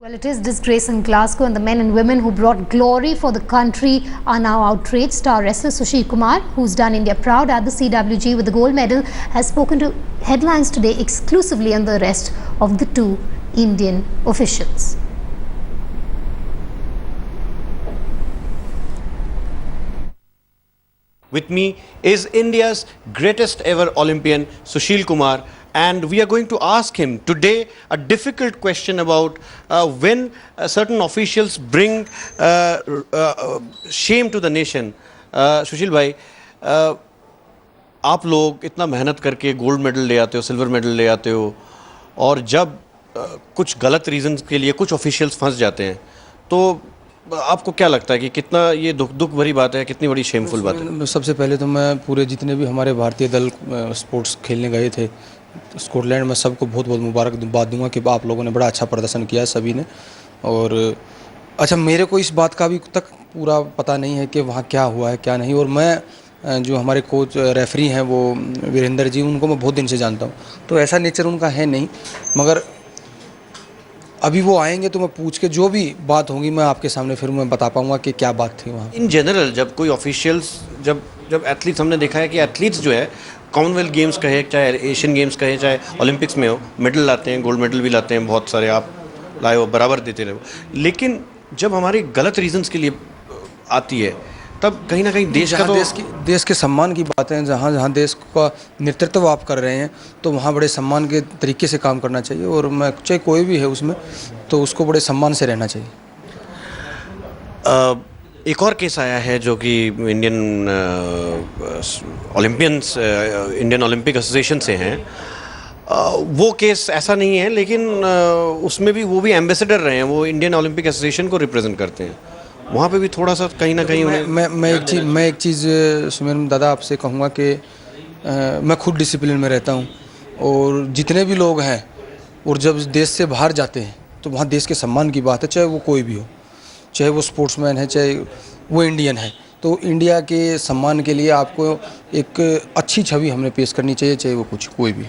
Well, it is disgrace in Glasgow, and the men and women who brought glory for the country are now outraged. Star wrestler Sushil Kumar, who's done India proud at the CWG with the gold medal, has spoken to headlines today exclusively on the arrest of the two Indian officials. With me is India's greatest ever Olympian, Sushil Kumar, and we are going to ask him today a difficult question about when certain officials bring shame to the nation. Sushil bhai, आप लोग इतना मेहनत करके gold medal ले आते हो, silver medal ले आते हो, और जब कुछ गलत रीजंस के लिए कुछ ऑफिशियल्स फंस जाते हैं, तो आपको क्या लगता है कि कितना ये दुख भरी बात है, कितनी बड़ी शेमफुल बात है? सबसे पहले तो मैं पूरे जितने भी हमारे भारतीय दल स्पोर्ट्स खेलने गए थे स्कॉटलैंड में, सबको बहुत बहुत मुबारकबाद दूंगा कि आप लोगों ने बड़ा अच्छा प्रदर्शन किया सभी ने। और अच्छा, मेरे को इस बात का अभी तक पूरा पता नहीं है कि वहाँ क्या हुआ है क्या नहीं, और मैं जो हमारे कोच रेफरी हैं वो वीरेंद्र जी, उनको मैं बहुत दिन से जानता हूँ, तो ऐसा नेचर उनका है नहीं, मगर अभी वो आएंगे तो मैं पूछ के जो भी बात होगी मैं आपके सामने फिर मैं बता पाऊंगा कि क्या बात थी वहाँ। इन जनरल जब कोई ऑफिशियल्स जब एथलीट्स, हमने देखा है कि एथलीट्स जो है कॉमनवेल्थ गेम्स कहे, चाहे एशियन गेम्स कहे, चाहे ओलंपिक्स में हो, मेडल लाते हैं, गोल्ड मेडल भी लाते हैं, बहुत सारे आप लाए हो, बराबर देते रहे हो, लेकिन जब हमारे गलत रीजंस के लिए आती है तब कहीं ना कहीं देश का देश के सम्मान की बातें हैं, जहाँ देश का नेतृत्व आप कर रहे हैं तो वहाँ बड़े सम्मान के तरीके से काम करना चाहिए, और मैं चाहे कोई भी है उसमें तो उसको बड़े सम्मान से रहना चाहिए। एक और केस आया है जो कि इंडियन ओलंपिक एसोसिएशन से हैं। वो केस ऐसा नहीं है, लेकिन उसमें भी वो भी एम्बेसडर रहे हैं, वो इंडियन ओलंपिक एसोसिएशन को रिप्रेजेंट करते हैं। वहाँ पे भी थोड़ा सा कहीं ना कहीं मैं एक चीज़ सुमेर दादा आपसे कहूँगा कि मैं खुद डिसिप्लिन में रहता हूँ, और जितने भी लोग हैं और जब देश से बाहर जाते हैं तो वहाँ देश के सम्मान की बात है, चाहे वो कोई भी हो, चाहे वो स्पोर्ट्समैन है, चाहे वो इंडियन है, तो इंडिया के सम्मान के लिए आपको एक अच्छी छवि हमने पेश करनी चाहिए, चाहे वो कोई भी।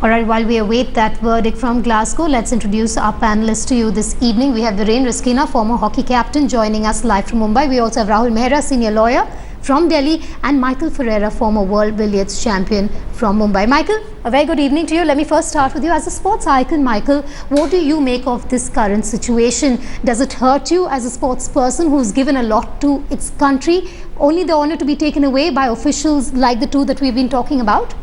Alright, while we await that verdict from Glasgow, let's introduce our panelists to you this evening. We have Viren Riskina, former hockey captain, joining us live from Mumbai. We also have Rahul Mehra, senior lawyer from Delhi, and Michael Ferreira, former world billiards champion from Mumbai. Michael, a very good evening to you. Let me first start with you. As a sports icon, Michael, what do you make of this current situation? Does it hurt you as a sports person who's given a lot to its country, only the honor to be taken away by officials like the two that we've been talking about?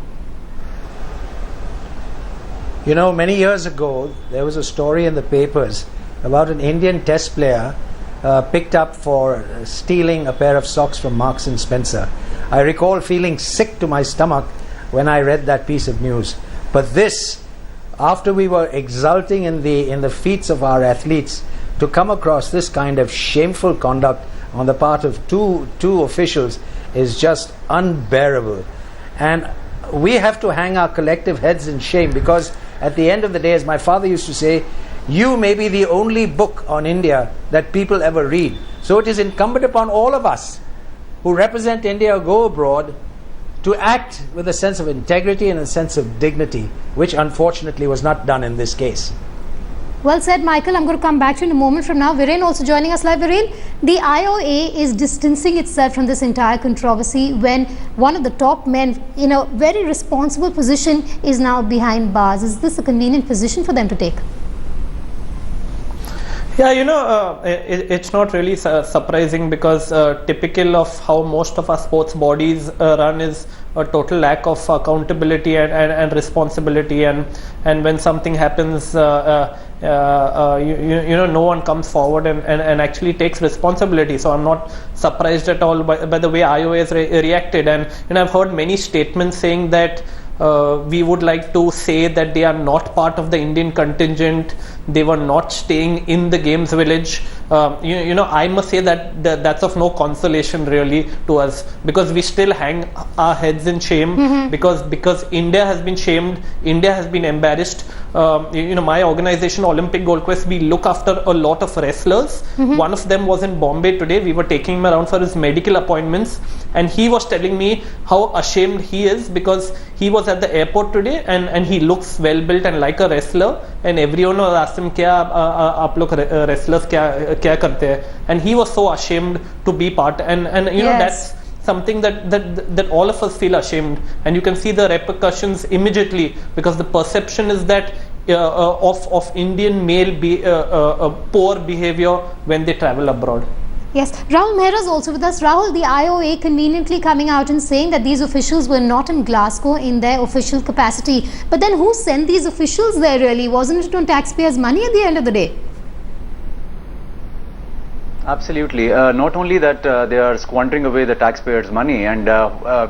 You know, many years ago, there was a story in the papers about an Indian test player picked up for stealing a pair of socks from Marks and Spencer. I recall feeling sick to my stomach when I read that piece of news. But this, after we were exulting in the feats of our athletes, to come across this kind of shameful conduct on the part of two officials is just unbearable. And we have to hang our collective heads in shame, because at the end of the day, as my father used to say, you may be the only book on India that people ever read. So it is incumbent upon all of us who represent India or go abroad to act with a sense of integrity and a sense of dignity, which unfortunately was not done in this case. Well said, Michael. I'm going to come back to you in a moment from now. Viren also joining us live. Viren, the IOA is distancing itself from this entire controversy when one of the top men in a very responsible position is now behind bars. Is this a convenient position for them to take? Yeah, you know, it's not really surprising, because typical of how most of our sports bodies run is a total lack of accountability and responsibility, and when something happens, you know, no one comes forward and actually takes responsibility. So I'm not surprised at all by the way IOA has reacted, and I've heard many statements saying that we would like to say that they are not part of the Indian contingent, they were not staying in the games village. You know, I must say that that's of no consolation really to us, because we still hang our heads in shame, because India has been shamed, India has been embarrassed. You know, my organization Olympic Gold Quest, we look after a lot of wrestlers. One of them was in Bombay today. We were taking him around for his medical appointments, and he was telling me how ashamed he is, because he was at the airport today and he looks well built and like a wrestler, and everyone was asked him क्या आप लोग wrestlers क्या करते हैं, and he was so ashamed to be part, and you know that's something that all of us feel ashamed, and you can see the repercussions immediately, because the perception is that of Indian male poor behavior when they travel abroad. Yes, Rahul Mehra is also with us. Rahul, the IOA conveniently coming out and saying that these officials were not in Glasgow in their official capacity. But then who sent these officials there really? Wasn't it on taxpayers' money at the end of the day? Absolutely. Not only that, they are squandering away the taxpayers' money, and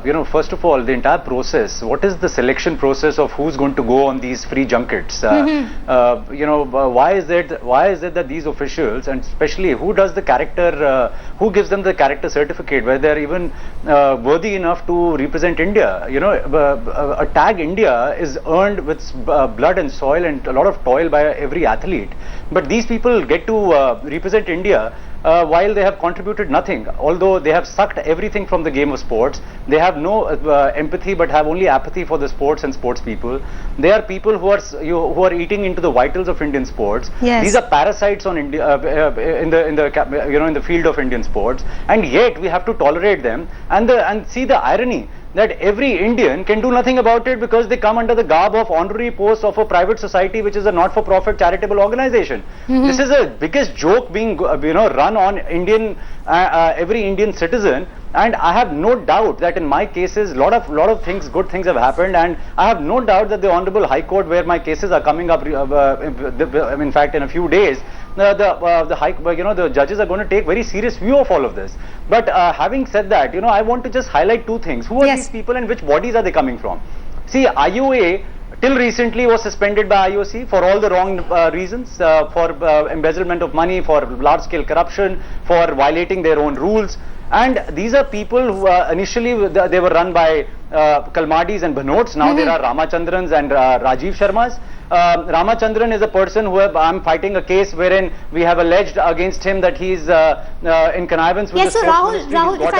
you know, first of all, the entire process. What is the selection process of who's going to go on these free junkets? You know, why is it that these officials, and especially who does the character, who gives them the character certificate, where they are even worthy enough to represent India? You know, a tag India is earned with blood and soil and a lot of toil by every athlete. But these people get to represent India. While they have contributed nothing, although they have sucked everything from the game of sports. They have no empathy, but have only apathy for the sports and sports people. They are people who are eating into the vitals of Indian sports. Yes. These are parasites on India, in the field of Indian sports, and yet we have to tolerate them. And see the irony, that every Indian can do nothing about it because they come under the garb of honorary posts of a private society, which is a not-for-profit charitable organization. This is the biggest joke being run on every Indian citizen. And I have no doubt that in my cases, lot of things, good things have happened, and I have no doubt that the Honorable High Court, where my cases are coming up, in fact, in a few days, the judges are going to take very serious view of all of this. But having said that, I want to just highlight two things. Who are these people and which bodies are they coming from? See, IOA till recently was suspended by IOC for all the wrong reasons, for embezzlement of money, for large-scale corruption, for violating their own rules. And these are people who initially they were run by Kalmadis and Bhanots. Now there are Ramachandrans and Rajiv Sharmas. Ramachandran is a person who I'm fighting a case wherein we have alleged against him that he's in connivance with the sports ministry. Rahul, if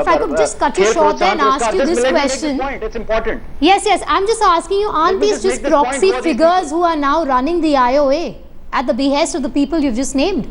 I could just cut you short there and ask you this question. It's important. Yes, I'm just asking you, aren't these just proxy figures who are now running the IOA at the behest of the people you've just named?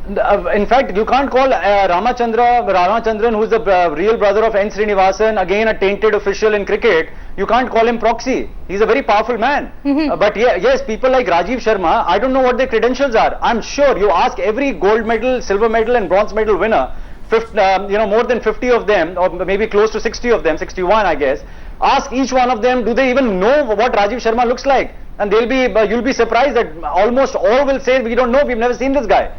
In fact, you can't call Ramachandran, who's the real brother of N. Srinivasan, again a tainted official in cricket. You can't call him proxy. He's a very powerful man. But yes, people like Rajiv Sharma, I don't know what their credentials are. I'm sure you ask every gold medal, silver medal and bronze medal winner, more than 50 of them, or maybe close to 60 of them, 61 I guess. Ask each one of them, do they even know what Rajiv Sharma looks like? And you'll be surprised that almost all will say, we don't know, we've never seen this guy.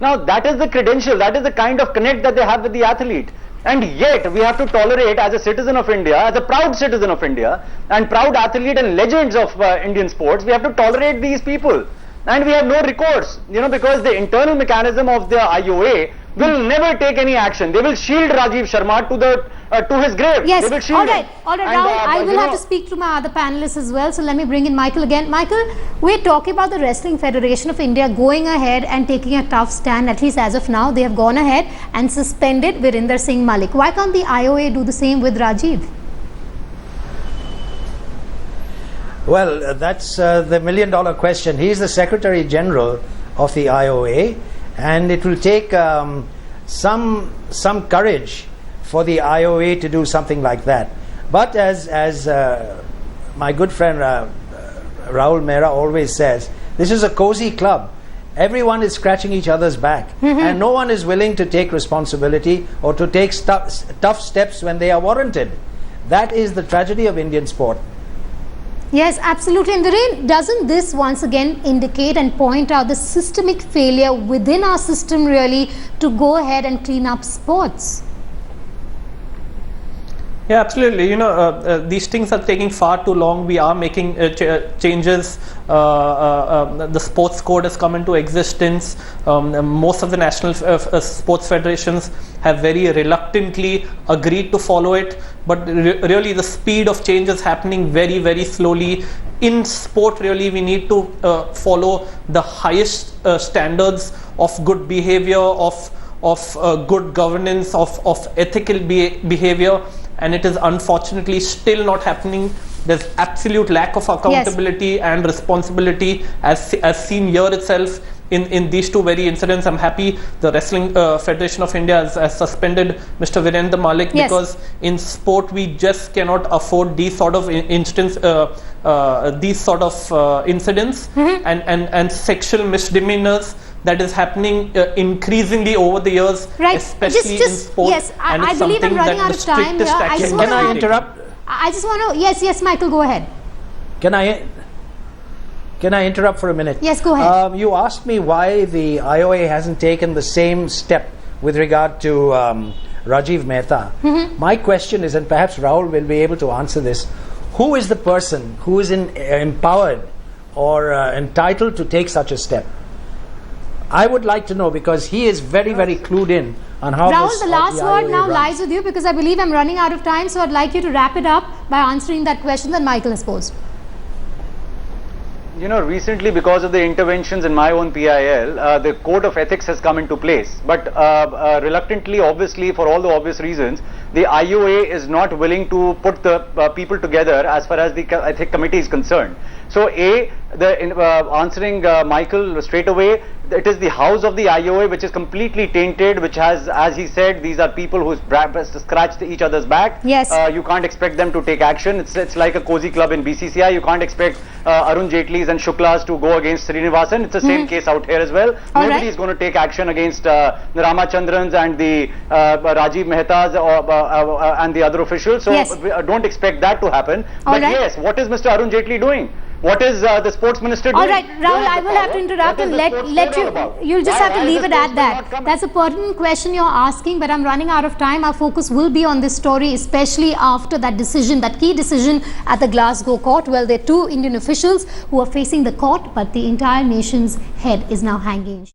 Now that is the credential, that is the kind of connect that they have with the athlete. And yet we have to tolerate, as a citizen of India, as a proud citizen of India, and proud athlete and legends of Indian sports, we have to tolerate these people. And we have no recourse, because the internal mechanism of the IOA will never take any action. They will shield Rajiv Sharma to his grave. Yes, they will shield him. All right, Rahul, I will have to speak to my other panelists as well. So let me bring in Michael again. Michael, we're talking about the Wrestling Federation of India going ahead and taking a tough stand. At least as of now, they have gone ahead and suspended Virender Singh Malik. Why can't the IOA do the same with Rajiv? Well, that's the million-dollar question. He is the Secretary General of the IOA, and it will take some courage for the IOA to do something like that. But as my good friend Rahul Mehra always says, this is a cozy club. Everyone is scratching each other's back, and no one is willing to take responsibility or to take tough steps when they are warranted. That is the tragedy of Indian sport. Yes, absolutely. And Viren, doesn't this once again indicate and point out the systemic failure within our system really to go ahead and clean up sports? Yeah, absolutely. These things are taking far too long. We are making changes. The sports code has come into existence. Most of the national sports federations have very reluctantly agreed to follow it. But really, the speed of change is happening very, very slowly. In sport, really, we need to follow the highest standards of good behavior, of good governance, of ethical behavior. And it is unfortunately still not happening there's absolute lack of accountability and responsibility as seen here itself in these two very incidents. I'm happy the Wrestling Federation of India has suspended Mr. Virendra Malik, because in sport we just cannot afford these sort of incidents and sexual misdemeanors that is happening increasingly over the years, especially in sport. Yes, I believe I'm running out of time here. Can I interrupt? I just want to, yes, Michael, go ahead. Can I interrupt for a minute? Yes, go ahead. You asked me why the IOA hasn't taken the same step with regard to Rajiv Mehta. My question is, and perhaps Rahul will be able to answer this, who is the person who is empowered or entitled to take such a step? I would like to know, because he is very, very clued in on how Rahul, this, the last word now runs. lies with you, because I believe I'm running out of time, so I'd like you to wrap it up by answering that question that Michael has posed. You know, recently, because of the interventions in my own PIL, the code of ethics has come into place. But reluctantly, obviously, for all the obvious reasons, the IOA is not willing to put the people together as far as the ethics committee is concerned. So, answering Michael straight away, it is the house of the IOA which is completely tainted, which has, as he said, these are people who scratch each other's back. Yes. You can't expect them to take action. It's like a cozy club in BCCI. You can't expect Arun Jaitlys and Shuklas to go against Srinivasan. It's the same case out here as well. Nobody is going to take action against the Ramachandrans and the Rajiv Mehtas and the other officials. So don't expect that to happen. But yes, what is Mr. Arun Jaitley doing? What is the sports minister doing? All right, Rahul, I will have to interrupt and let you. You'll just have to leave it at that. That's a pertinent question you're asking, but I'm running out of time. Our focus will be on this story, especially after that decision, that key decision at the Glasgow court. Well, there are two Indian officials who are facing the court, but the entire nation's head is now hanging.